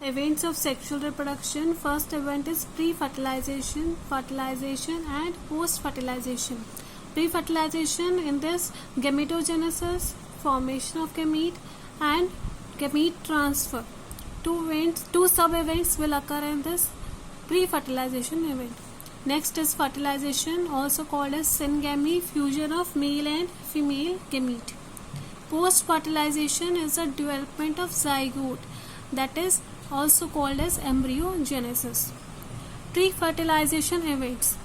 Events of sexual reproduction. First event is pre-fertilization, fertilization and post-fertilization. Pre-fertilization, in this gametogenesis, formation of gamete and gamete transfer. Two sub-events will occur in this pre-fertilization event. Next is fertilization, also called as syngamy, fusion of male and female gamete. Post-fertilization is the development of zygote, that is also called as embryogenesis. Pre-fertilization events.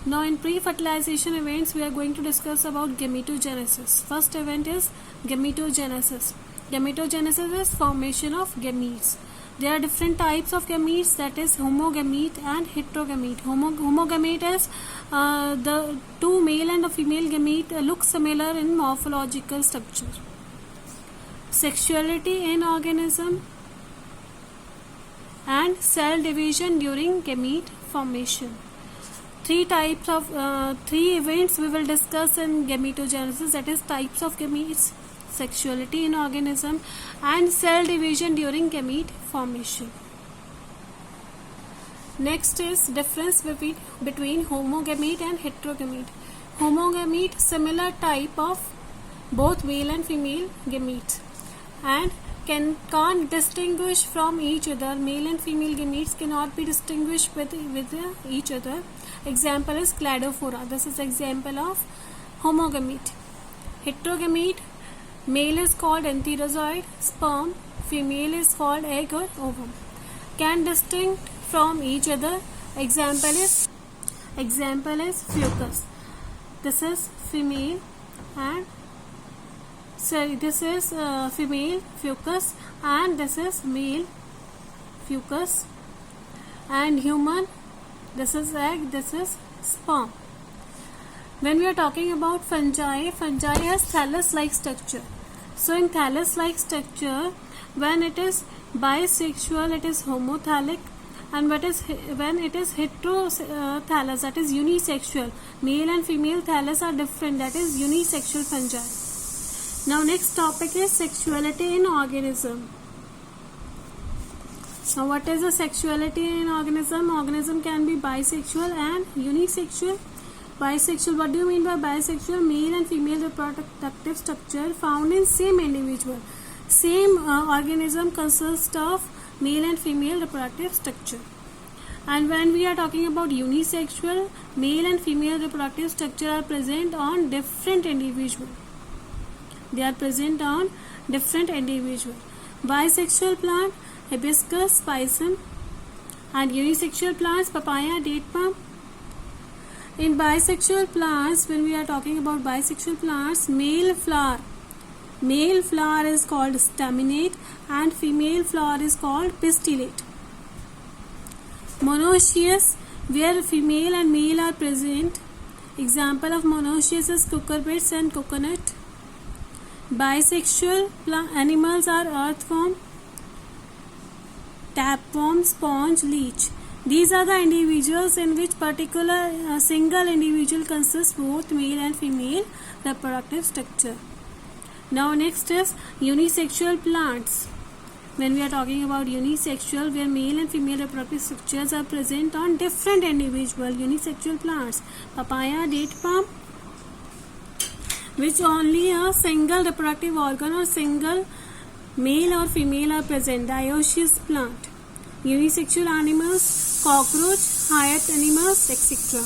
Now in pre-fertilization events we are going to discuss about gametogenesis. First event is gametogenesis. Gametogenesis is formation of gametes. There are different types of gametes, that is homogamete and heterogamete. Homogamete is the two male and a female gamete look similar in morphological structure. Sexuality in organism and cell division during gamete formation. Three events we will discuss in gametogenesis, that is types of gametes, sexuality in organism and cell division during gamete formation. Next is difference between homogamete and heterogamete. Homogamete, similar type of both male and female gametes, and can't distinguish from each other. Male and female gametes cannot be distinguished with each other. Example is cladophora. This is example of homogamete. Heterogamete, male is called enterozoid, sperm, female is called egg or ovum. Can distinct from each other. Example is fucus. This is female and this is female fucus and this is male fucus. And human, this is egg, this is sperm. When we are talking about fungi has thallus-like structure. So in thallus-like structure, when it is bisexual, it is homothallic, and when it is heterothallus, that is unisexual. Male and female thallus are different, that is unisexual fungi. Now next topic is sexuality in organism. Now what is the sexuality in organism? Organism can be bisexual and unisexual. Bisexual, what do you mean by bisexual? Male and female reproductive structure found in same individual. Same organism consists of male and female reproductive structure. And when we are talking about unisexual, male and female reproductive structure are present on different individual. They are present on different individual. Bisexual plant, hibiscus, pisum, and unisexual plants, papaya, date palm. In bisexual plants, when we are talking about bisexual plants, male flower is called staminate and female flower is called pistillate. Monoecious, where female and male are present. Example of monoecious is cucurbits and coconut. Bisexual animals are earthworm, tapeworm, sponge, leech. These are the individuals in which particular single individual consists both male and female reproductive structure. Now next is unisexual plants. When we are talking about unisexual, where male and female reproductive structures are present on different individual, unisexual plants. Papaya, date palm, which only a single reproductive organ or single male or female are present. Dioecious plant. Unisexual animals, cockroach, hyatt animals, etc.